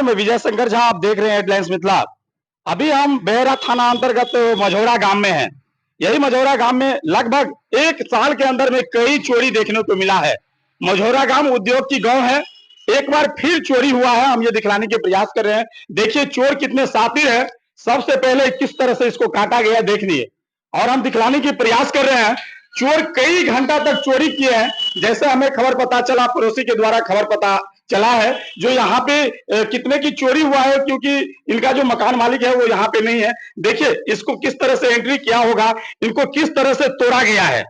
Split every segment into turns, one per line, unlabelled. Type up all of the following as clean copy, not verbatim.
मैं विजय शंकर झा, आप देख रहे हैं हेडलाइंस मिथिला। अभी हम बेहरा थाना अंतर्गत मझौरा गांव में हैं। यही मझौरा गांव में लगभग 1 साल के अंदर में कई चोरी देखने को मिला है। मझौरा गांव उद्योग की गांव है। एक बार फिर चोरी हुआ है, हम ये दिखलाने के प्रयास कर रहे हैं। देखिए चोर कितने शातिर है। सबसे पहले किस तरह से इसको काटा गया देख लिए, और हम दिखलाने की प्रयास कर रहे हैं। चोर कई घंटा तक चोरी किए हैं। जैसे हमें खबर पता चला, पड़ोसी के द्वारा खबर पता चला है जो यहाँ पे कितने की चोरी हुआ है, क्योंकि इनका जो मकान मालिक है वो यहाँ पे नहीं है। देखिए इसको किस तरह से एंट्री किया होगा, इनको किस तरह से तोड़ा गया है।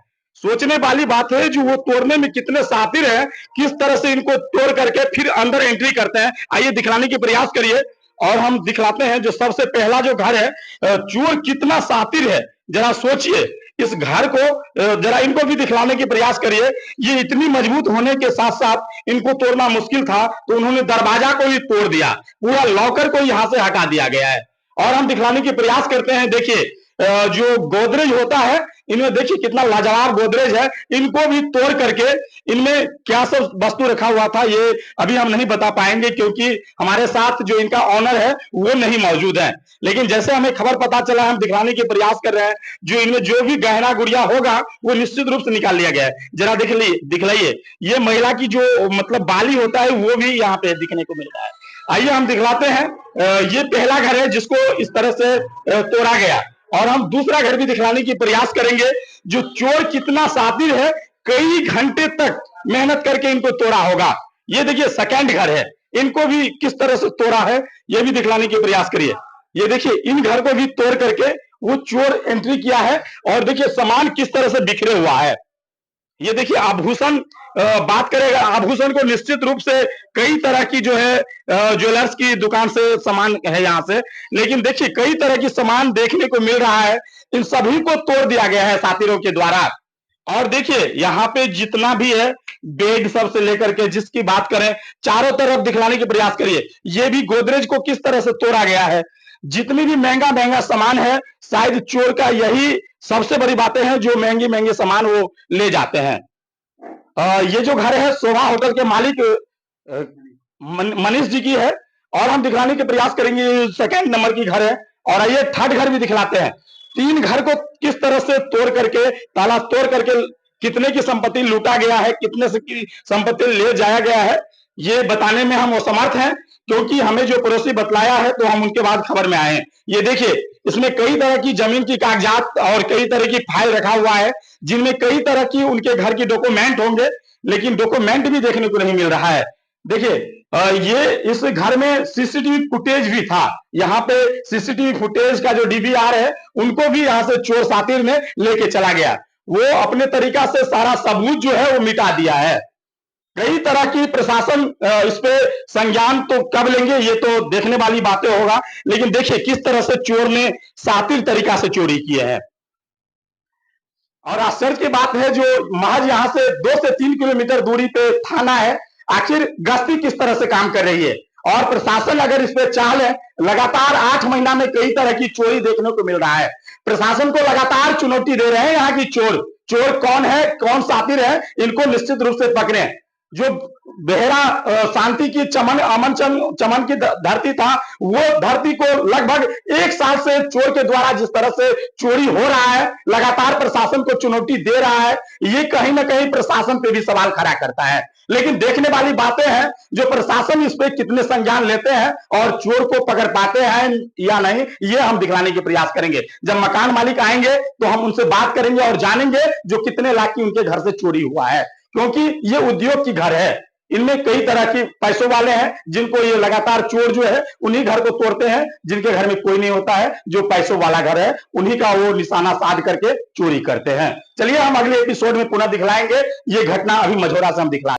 सोचने वाली बात है जो वो तोड़ने में कितने शातिर है, किस तरह से इनको तोड़ करके फिर अंदर एंट्री करते हैं। आइए दिखलाने की प्रयास करिए और हम दिखलाते हैं। जो सबसे पहला जो घर है, चोर कितना शातिर है जरा सोचिए। इस घर को जरा इनको भी दिखलाने की प्रयास करिए। ये इतनी मजबूत होने के साथ साथ इनको तोड़ना मुश्किल था, तो उन्होंने दरवाजा को ही तोड़ दिया, पूरा लॉकर को यहां से हटा दिया गया है। और हम दिखलाने की प्रयास करते हैं। देखिए जो गोदरेज होता है, इनमें देखिए कितना लाजवाब गोदरेज है। इनको भी तोड़ करके इनमें क्या सब वस्तु रखा हुआ था ये अभी हम नहीं बता पाएंगे, क्योंकि हमारे साथ जो इनका ऑनर है वो नहीं मौजूद है। लेकिन जैसे हमें खबर पता चला, हम दिखलाने की प्रयास कर रहे हैं। जो इनमें जो भी गहना गुड़िया होगा वो निश्चित रूप से निकाल लिया गया है। जरा दिखलाइए, ये महिला की जो मतलब बाली होता है वो भी यहाँ पे दिखने को मिल रहा है। आइए हम दिखलाते हैं। ये पहला घर है जिसको इस तरह से तोड़ा गया, और हम दूसरा घर भी दिखलाने की प्रयास करेंगे। जो चोर कितना शातिर है, कई घंटे तक मेहनत करके इनको तोड़ा होगा। ये देखिए सेकंड घर है, इनको भी किस तरह से तोड़ा है ये भी दिखलाने की प्रयास करिए। ये देखिए इन घर को भी तोड़ करके वो चोर एंट्री किया है, और देखिए सामान किस तरह से बिखरे हुआ है। ये देखिए आभूषण, बात करेगा आभूषण को, निश्चित रूप से कई तरह की जो है ज्वेलर्स की दुकान से सामान है यहाँ से। लेकिन देखिए कई तरह की सामान देखने को मिल रहा है, इन सभी को तोड़ दिया गया है शातिरों के द्वारा। और देखिए यहाँ पे जितना भी है बेड सब से लेकर के जिसकी बात करें, चारों तरफ दिखलाने की प्रयास करिए। ये भी गोदरेज को किस तरह से तोड़ा गया है। जितनी भी महंगा महंगा सामान है, शायद चोर का यही सबसे बड़ी बातें हैं जो महंगी महंगे सामान वो ले जाते हैं। ये जो घर है शोभा होटल के मालिक मनीष जी की है, और हम दिखलाने के प्रयास करेंगे। सेकंड नंबर की घर है, और आइए थर्ड घर भी दिखलाते हैं। 3 घर को किस तरह से तोड़ करके, ताला तोड़ करके कितने की संपत्ति लूटा गया है, कितने से की संपत्ति ले जाया गया है, ये बताने में हम असमर्थ हैं, क्योंकि हमें जो पड़ोसी बतलाया है तो हम उनके बाद खबर में आए हैं। ये देखिए इसमें कई तरह की जमीन की कागजात और कई तरह की फाइल रखा हुआ है, जिनमें कई तरह की उनके घर की डॉक्यूमेंट होंगे, लेकिन डॉक्यूमेंट भी देखने को नहीं मिल रहा है। देखिए ये इस घर में सीसीटीवी फुटेज भी था। यहाँ पे सीसीटीवी फुटेज का जो डीवीआर है उनको भी यहाँ से चोर शातिर ने लेके चला गया। वो अपने तरीका से सारा सबूत जो है वो मिटा दिया है। कई तरह की प्रशासन इस पे संज्ञान तो कब लेंगे ये तो देखने वाली बातें होगा। लेकिन देखिए किस तरह से चोर ने शातिर तरीका से चोरी की है। और आश्चर्य की बात है जो महज यहाँ से 2 से 3 किलोमीटर दूरी पे थाना है, आखिर गश्ती किस तरह से काम कर रही है। और प्रशासन अगर इस पे चाह ले, लगातार 8 महीना में कई तरह की चोरी देखने को मिल रहा है। प्रशासन को लगातार चुनौती दे रहे हैं यहाँ की चोर कौन है, कौन शातिर है, इनको निश्चित रूप से पकड़े। जो बेहरा शांति की चमन अमन चमन की धरती था, वो धरती को लगभग 1 साल से चोर के द्वारा जिस तरह से चोरी हो रहा है, लगातार प्रशासन को चुनौती दे रहा है, ये कहीं ना कहीं प्रशासन पे भी सवाल खड़ा करता है। लेकिन देखने वाली बातें हैं जो प्रशासन इस पे कितने संज्ञान लेते हैं और चोर को पकड़ पाते हैं या नहीं, ये हम दिखलाने के प्रयास करेंगे। जब मकान मालिक आएंगे तो हम उनसे बात करेंगे और जानेंगे जो कितने लाख की उनके घर से चोरी हुआ है, क्योंकि ये उद्योग की घर है। इनमें कई तरह के पैसों वाले हैं जिनको ये लगातार चोर जो है उन्हीं घर को तोड़ते हैं, जिनके घर में कोई नहीं होता है। जो पैसों वाला घर है उन्हीं का वो निशाना साध करके चोरी करते हैं। चलिए हम अगले एपिसोड में पुनः दिखलाएंगे। ये घटना अभी मझौरा से हम दिखला